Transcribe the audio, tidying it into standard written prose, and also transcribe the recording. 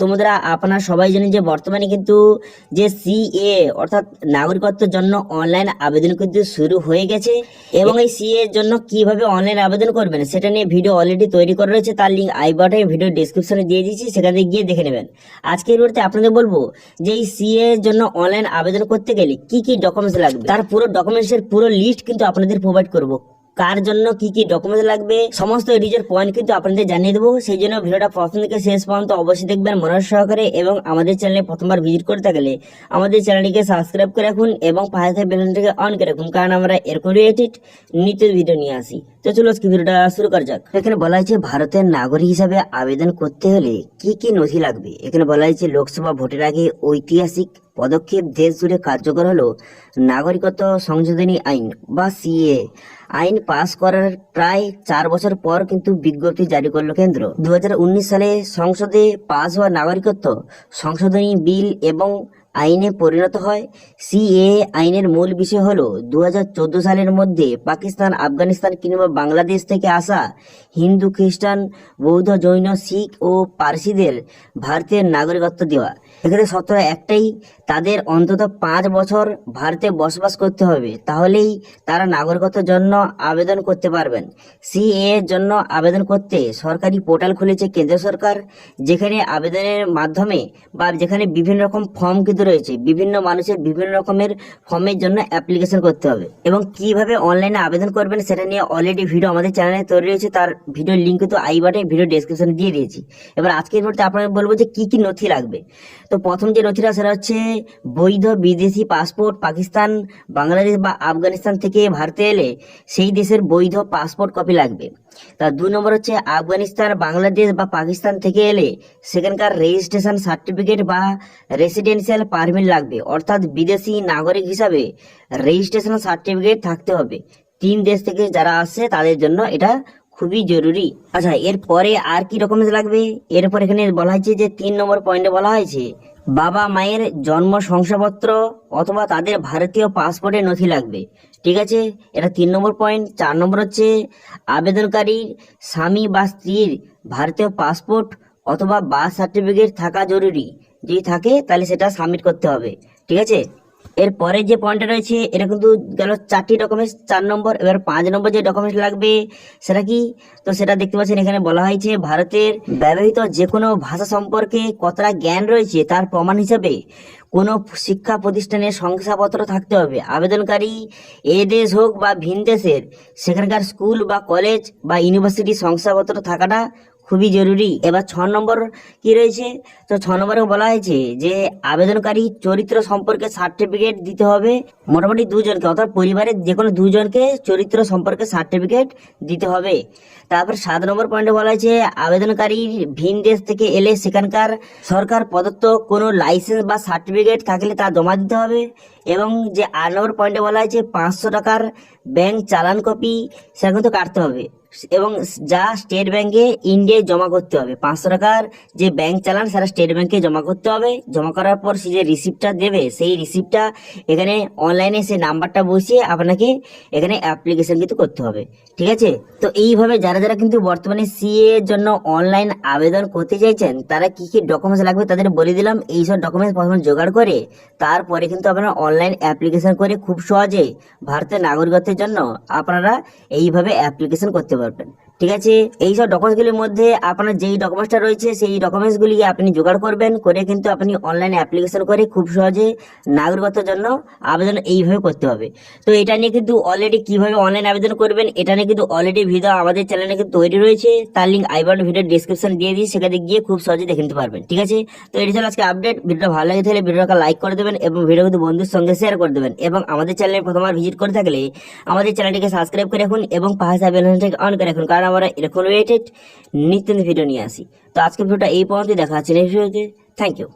তো বন্ধুরা, আপনারা সবাই জানেন যে বর্তমানে কিন্তু যে সিএ অর্থাৎ নাগরিকত্বের জন্য অনলাইন আবেদন কিন্তু শুরু হয়ে গেছে এবং এই সিএ এর জন্য কিভাবে অনলাইন আবেদন করবেন সেটা নিয়ে ভিডিও অলরেডি তৈরি করা রয়েছে। তার লিঙ্ক আই বাটনে ভিডিও ডেসক্রিপশনে দিয়ে দিয়েছি, সেখানে গিয়ে দেখে নেবেন। আজকের ভিডিওতে আপনাদের বলবো যে এই সিএ এর জন্য অনলাইন আবেদন করতে গেলে কি কি ডকুমেন্টস লাগবে, তার পুরো ডকুমেন্টসের পুরো লিস্ট কিন্তু আপনাদের প্রোভাইড করবো। কার জন্য কি কি ডকুমেন্টস লাগবে সমস্ত রিজের পয়েন্ট কিন্তু আপনাদের জানিয়ে দেবো। সেই জন্য ভিডিওটা প্রথম থেকে শেষ পর্যন্ত অবশ্যই দেখবেন মনোযোগ সহকারে, এবং আমাদের চ্যানেলে প্রথমবার ভিজিট করে থাকলে আমাদের চ্যানেলটিকে সাবস্ক্রাইব করে রাখুন এবং পাশে থাকা বেল আইকনটিকে অন করে রাখুন, কারণ আমরা এরকম রিলেটেড নিত্য ভিডিও নিয়ে আসি। তো চলো আজকে ভিডিওটা শুরু করা যাক। এখানে বলা হয়েছে ভারতের নাগরিক হিসাবে আবেদন করতে হলে কি কি নথি লাগবে। এখানে বলা হয়েছে লোকসভা ভোটের আগে ঐতিহাসিক পদক্ষেপ দেশ জুড়ে কার্যকর হলো নাগরিকত্ব সংশোধনী আইন বা সিএ। আইন পাস করার প্রায় 4 বছর পর কিন্তু বিজ্ঞপ্তি জারি করলো কেন্দ্র। 2019 সালে সংসদে পাস হওয়া নাগরিকত্ব সংশোধনী বিল এবং আইনে পরিণত হয়। সিএ আইনের মূল বিষয় হলো 2014 সালের মধ্যে পাকিস্তান, আফগানিস্তান কিংবা বাংলাদেশ থেকে আসা হিন্দু, খ্রিস্টান, বৌদ্ধ, জৈন, শিখ ও পার্সিদের ভারতের নাগরিকত্ব দেওয়া। এখানে শর্ত একটাই, তাদের অন্তত 5 বছর ভারতে বসবাস করতে হবে, তাহলেই তারা নাগরিকত্বের জন্য আবেদন করতে পারবেন। সিএ এর জন্য আবেদন করতে সরকারি পোর্টাল খুলেছে কেন্দ্র সরকার, যেখানে আবেদনের মাধ্যমে বা যেখানে বিভিন্ন রকম ফর্ম কিন্তু রয়েছে, বিভিন্ন মানুষের বিভিন্ন রকমের ফর্মের জন্য অ্যাপ্লিকেশন করতে হবে। এবং কিভাবে অনলাইনে আবেদন করবেন সেটা নিয়ে অলরেডি ভিডিও আমাদের চ্যানেলে তৈরি রয়েছে, তার ভিডিওর লিঙ্ক কিন্তু আই বাটনে ভিডিও ডেসক্রিপশনে দিয়ে দিয়েছি। এবার আজকের ভিডিওতে আপনাদের বলবো যে কি কি নথি লাগবে। তো প্রথম যে নথিটা সেটা হচ্ছে বৈধ বিদেশি পাসপোর্ট। পাকিস্তান, বাংলাদেশ বা আফগানিস্তান থেকে ভারতে এলে সেই দেশের বৈধ পাসপোর্ট কপি লাগবে। তার 2 নম্বর হচ্ছে আফগানিস্তান, বাংলাদেশ বা পাকিস্তান থেকে এলে সেখানকার রেজিস্ট্রেশন সার্টিফিকেট বা রেসিডেন্সিয়াল পারমিট লাগবে, অর্থাৎ বিদেশি নাগরিক হিসাবে রেজিস্ট্রেশন সার্টিফিকেট থাকতে হবে। 3 দেশ থেকে যারা আসছে তাদের জন্য এটা খুবই জরুরি। আচ্ছা, এরপরে আর কি ডকুমেন্টস লাগবে? এরপর এখানে বলা হয়েছে যে 3 নম্বর পয়েন্টে বলা হয়েছে বাবা মায়ের জন্ম শংসাপত্র অথবা তাদের ভারতীয় পাসপোর্টের নথি লাগবে। ঠিক আছে, এটা 3 নম্বর পয়েন্ট। 4 নম্বর হচ্ছে আবেদনকারীর স্বামী বা স্ত্রীর ভারতীয় পাসপোর্ট অথবা বার্থ সার্টিফিকেট থাকা জরুরি। যদি থাকে তাহলে সেটা সাবমিট করতে হবে। ঠিক আছে, এরপরে যে পয়েন্টটা রয়েছে এটা কিন্তু গেল 4টি ডকুমেন্টস, 4 নম্বর। এবার 5 নম্বর যে ডকুমেন্টস লাগবে সেটা কি? তো সেটা দেখতে পাচ্ছেন এখানে বলা হয়েছে ভারতের ব্যবহৃত যে কোনো ভাষা সম্পর্কে কতটা জ্ঞান রয়েছে তার প্রমাণ হিসেবে কোনো শিক্ষা প্রতিষ্ঠানের শংসাপত্র থাকতে হবে। আবেদনকারী এ দেশ হোক বা ভিন দেশের, সেখানকার স্কুল বা কলেজ বা ইউনিভার্সিটি শংসাপত্র থাকাটা খুবই জরুরি। এবার 6 নম্বর কি রয়েছে? তো 6 নম্বরে বলা হয়েছে যে আবেদনকারী চরিত্র সম্পর্কে সার্টিফিকেট দিতে হবে মোটামুটি 2 জনকে, অর্থাৎ পরিবারের যে কোনো 2 জনকে চরিত্র সম্পর্কে সার্টিফিকেট দিতে হবে। তারপর 7 নম্বর পয়েন্টে বলা হয়েছে আবেদনকারী ভিন দেশ থেকে এলে সেখানকার সরকার প্রদত্ত কোনো লাইসেন্স বা সার্টিফিকেট থাকলে তা জমা দিতে হবে। এবং যে 8 নম্বর পয়েন্টে বলা হয়েছে 500 টাকার ব্যাংক চালান কপি সেটা কিন্তু কাটতে হবে, এবং যা স্টেট ব্যাংকে ইন্ডিয়ায় জমা করতে হবে। 500 টাকার যে ব্যাংক চালান সেটা স্টেট ব্যাংকে জমা করতে হবে। জমা করার পর সে যে রিসিপ্টটা দেবে সেই রিসিপ্টটা এখানে অনলাইনে সেই নাম্বারটা বসিয়ে আপনাকে এখানে অ্যাপ্লিকেশন কিন্তু করতে হবে। ঠিক আছে, তো এইভাবে যারা যারা কিন্তু বর্তমানে সিএ এর জন্য অনলাইন আবেদন করতে চাইছেন তারা কি কি ডকুমেন্টস লাগবে তাদের বলে দিলাম। এইসব ডকুমেন্টস প্রথমে জোগাড় করে তারপরে কিন্তু আপনারা অনলাইন অ্যাপ্লিকেশন করে খুব সহজে ভারতের নাগরিকত্বের জন্য আপনারা এইভাবে অ্যাপ্লিকেশন করতে পারবেন। ঠিক আছে, এইসব ডকুমেন্টসগুলির মধ্যে আপনার যেই ডকুমেন্টসটা রয়েছে সেই ডকুমেন্টসগুলি আপনি জোগাড় করবেন, করে কিন্তু আপনি অনলাইন অ্যাপ্লিকেশন করে খুব সহজে নাগরিকত্বের জন্য আবেদন এইভাবে করতে হবে। তো এটা নিয়ে কিন্তু অলরেডি কিভাবে অনলাইন আবেদন করবেন এটা নিয়ে কিন্তু অলরেডি ভিডিও আমাদের চ্যানেলে কিন্তু তৈরি রয়েছে, তার লিঙ্ক আই বাটনে ভিডিও ডেসক্রিপশন দিয়ে দিই, সেখানে গিয়ে খুব সহজে দেখে নিতে পারবেন। ঠিক আছে, তো এটি ছিল আজকে আপডেট। ভিডিওটা ভালো লাগে তাহলে ভিডিওটা লাইক করে দেবেন এবং ভিডিও কিন্তু বন্ধুর সঙ্গে শেয়ার করে দেবেন, এবং আমাদের চ্যানেলে প্রথমবার ভিজিট করে থাকলে আমাদের চ্যানেলটিকে সাবস্ক্রাইব করে রাখুন এবং পাশে বেল আইকনটিকে অন করে রাখুন, কারণ আমরা এরকম রিলেটেড নিত্য ভিডিও নিয়ে আসি। তো আজকের ভিডিওটা এই পর্যন্ত, দেখা হচ্ছে নেক্সট ভিডিওতে। Thank you.